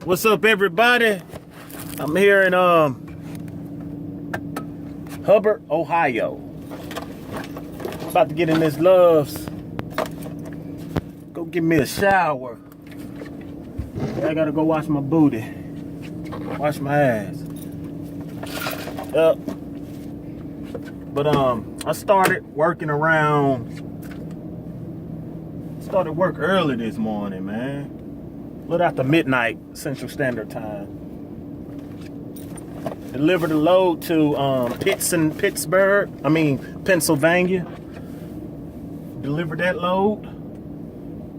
What's up, everybody? I'm here in Hubbard, Ohio. About to get in this Love's. Go get me a shower. I gotta go wash my booty. Wash my ass. Yep. But I started work early this morning, man. A little after midnight Central Standard Time. Delivered a load to Pennsylvania. Delivered that load.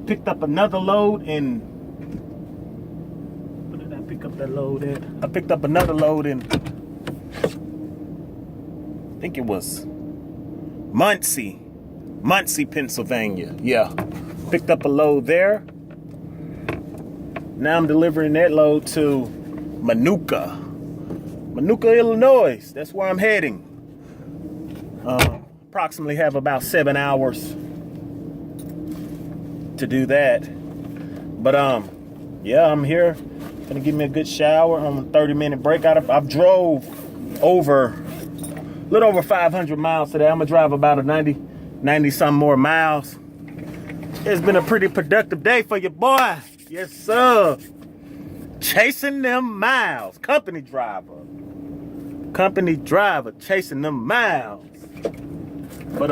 Picked up another load in. Where did I pick up that load at? I picked up another load in. I think it was Muncie, Pennsylvania. Yeah. Picked up a load there. Now I'm delivering that load to Minooka, Illinois. That's where I'm heading. Approximately have about 7 hours to do that. But yeah, I'm here. Gonna give me a good shower. I'm on a 30-minute break. I've drove over a little over 500 miles today. I'm gonna drive about a 90 some more miles. It's been a pretty productive day for your boy. Yes, sir. Chasing them miles. Company driver, chasing them miles. But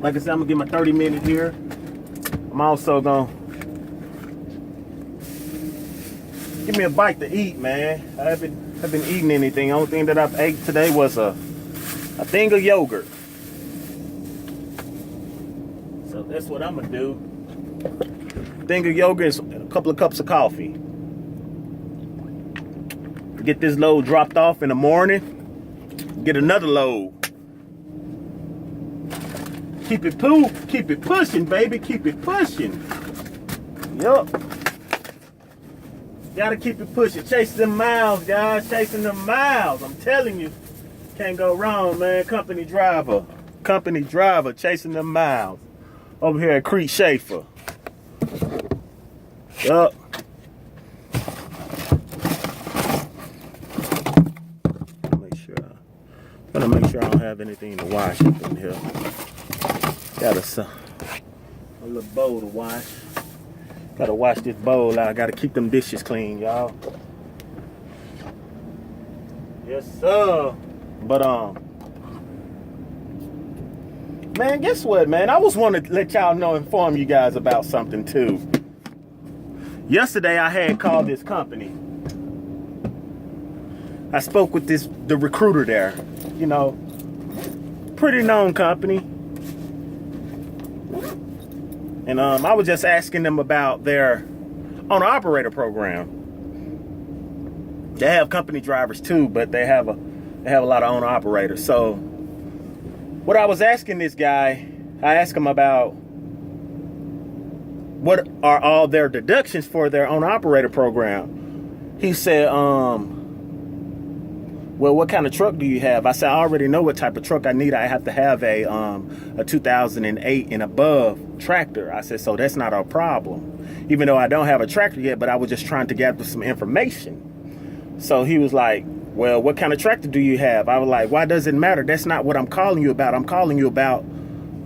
like I said, I'm gonna get my 30-minute here. I'm also gonna give me a bite to eat, man. I haven't been eating anything. The only thing that I've ate today was a thing of yogurt. So that's what I'm gonna do. Thing of yogurt and a couple of cups of coffee. Get this load dropped off in the morning. Get another load. Keep it pushing, baby. Keep it pushing. Yup. Gotta keep it pushing. Chasing them miles, guys. Chasing them miles. I'm telling you. Can't go wrong, man. Company driver, chasing them miles. Over here at Creek Schaefer. Yup. Gotta make sure I don't have anything to wash up in here. Got a little bowl to wash. Gotta wash this bowl out. Gotta keep them dishes clean, y'all. Yes, sir. But man, guess what, man? I was wanting to let y'all know, inform you guys about something too. Yesterday, I had called this company. I spoke with the recruiter there. You know, pretty known company. And I was just asking them about their owner-operator program. They have company drivers too, but they have a lot of owner-operators. So what I was asking this guy, I asked him about what are all their deductions for their owner-operator program. He said, well, what kind of truck do you have? I said, I already know what type of truck I need. I have to have a 2008 and above tractor. I said, so that's not our problem. Even though I don't have a tractor yet, but I was just trying to gather some information. So he was like, well, what kind of tractor do you have? I was like, why does it matter? That's not what I'm calling you about. I'm calling you about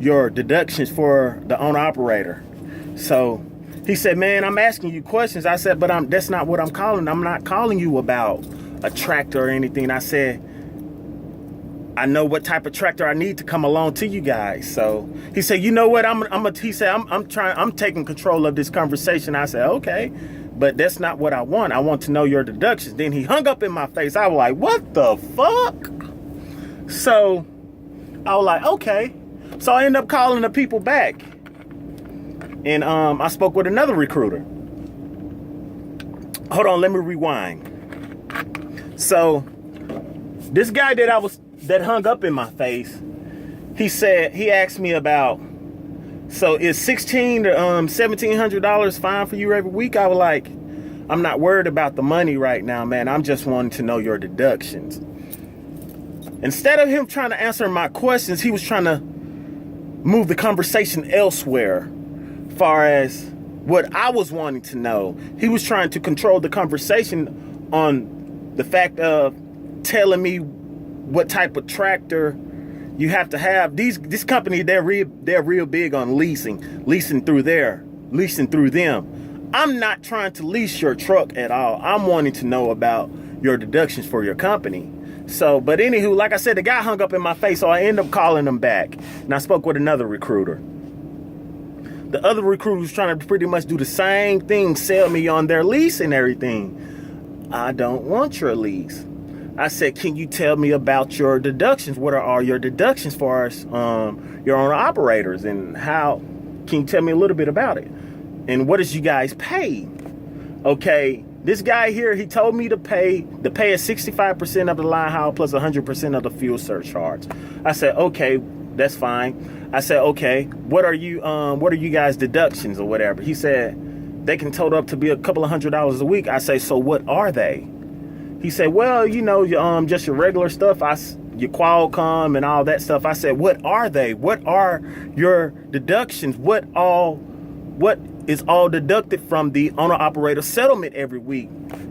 your deductions for the owner-operator. So he said, man, I'm asking you questions. I said, but that's not what I'm calling. I'm not calling you about a tractor or anything. I said, I know what type of tractor I need to come along to you guys. So he said, you know what? I'm taking control of this conversation. I said, okay, but that's not what I want. I want to know your deductions. Then he hung up in my face. I was like, what the fuck? So I was like, okay. So I ended up calling the people back. And I spoke with another recruiter. Hold on, let me rewind. So this guy that hung up in my face, he asked me about, so is $1,600 to $1,700 fine for you every week? I was like, I'm not worried about the money right now, man. I'm just wanting to know your deductions. Instead of him trying to answer my questions, he was trying to move the conversation elsewhere, far as what I was wanting to know. He was trying to control the conversation on the fact of telling me what type of tractor you have to have. This company, they're real big on leasing through them. I'm not trying to lease your truck at all. I'm wanting to know about your deductions for your company. So, but anywho, like I said, the guy hung up in my face, so I ended up calling him back. And I spoke with another recruiter. The other recruiter was trying to pretty much do the same thing, sell me on their lease and everything. I don't want your lease. I said, can you tell me about your deductions? What are all your deductions for us, your owner operators, and how? Can you tell me a little bit about it? And what does you guys pay? Okay, this guy here, he told me to pay is 65% of the line haul plus 100% of the fuel surcharge. I said, okay, that's fine. I said, okay, what are you guys deductions or whatever? He said, they can total up to be a couple of $100s a week. I say, so what are they? He said, well, you know, just your regular stuff. Your Qualcomm and all that stuff. I said, what are they? What are your deductions? What is all deducted from the owner-operator settlement every week?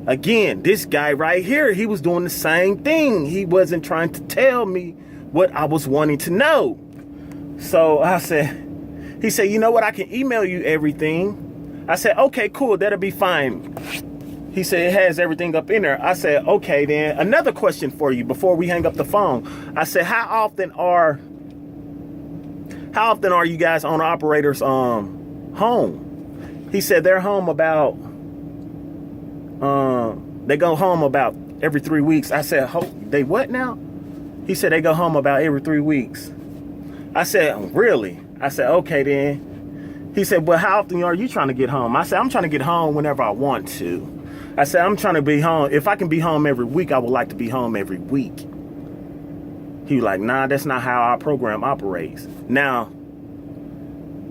Again, this guy right here, he was doing the same thing. He wasn't trying to tell me what I was wanting to know. So I said, he said, you know what? I can email you everything. I said, okay, cool. That'll be fine. He said, it has everything up in there. I said, okay, then another question for you before we hang up the phone. I said, how often are you guys owner operators home? He said they're home about they go home about every 3 weeks. I said, they what now? He said they go home about every 3 weeks. I said, really? I said, okay then. He said, well, how often are you trying to get home? I said, I'm trying to get home whenever I want to. I said, I'm trying to be home. If I can be home every week, I would like to be home every week. He was like, nah, that's not how our program operates. Now,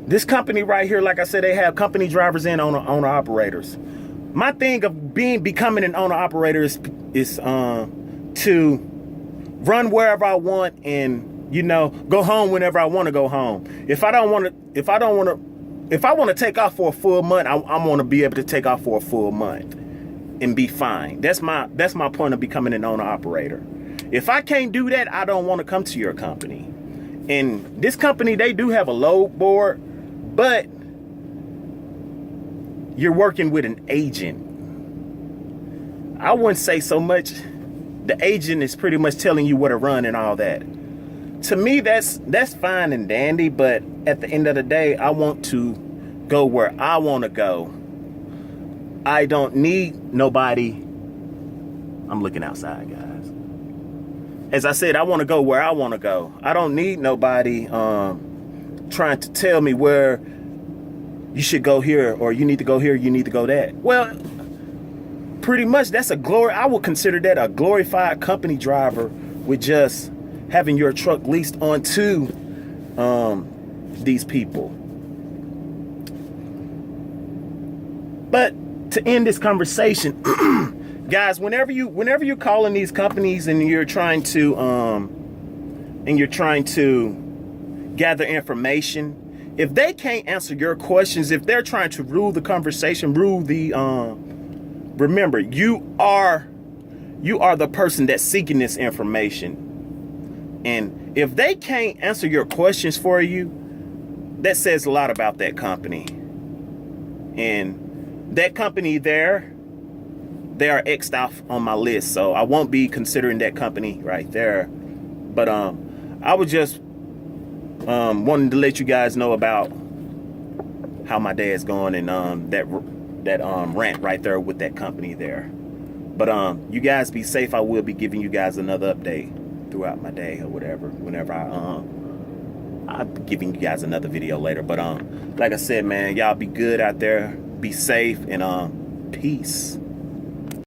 this company right here, like I said, they have company drivers and owner operators. My thing of becoming an owner operator is to run wherever I want and, you know, go home whenever I want to go home. If I want to take off for a full month, I want to be able to take off for a full month and be fine. That's my point of becoming an owner operator. If I can't do that, I don't want to come to your company. And this company, they do have a load board, but you're working with an agent. I wouldn't say so much. The agent is pretty much telling you where to run and all that. To me, that's fine and dandy, but at the end of the day, I want to go where I want to go. I don't need nobody. I'm looking outside, guys. As I said, I want to go where I want to go. I don't need nobody trying to tell me where you should go here, or you need to go here, you need to go that. Well, pretty much that's I would consider that a glorified company driver with just having your truck leased onto these people. But to end this conversation, guys, whenever you're calling these companies and you're trying to gather information, if they can't answer your questions, if they're trying to rule the conversation, remember, you are the person that's seeking this information. And if they can't answer your questions for you, that says a lot about that company. And that company there, they are X'd off on my list, so I won't be considering that company right there. But I was just wanting to let you guys know about how my day is going, and that rant right there with that company there. But you guys be safe. I will be giving you guys another update throughout my day or whatever, whenever I'll be giving you guys another video later. But like I said, man, y'all be good out there, be safe, and peace.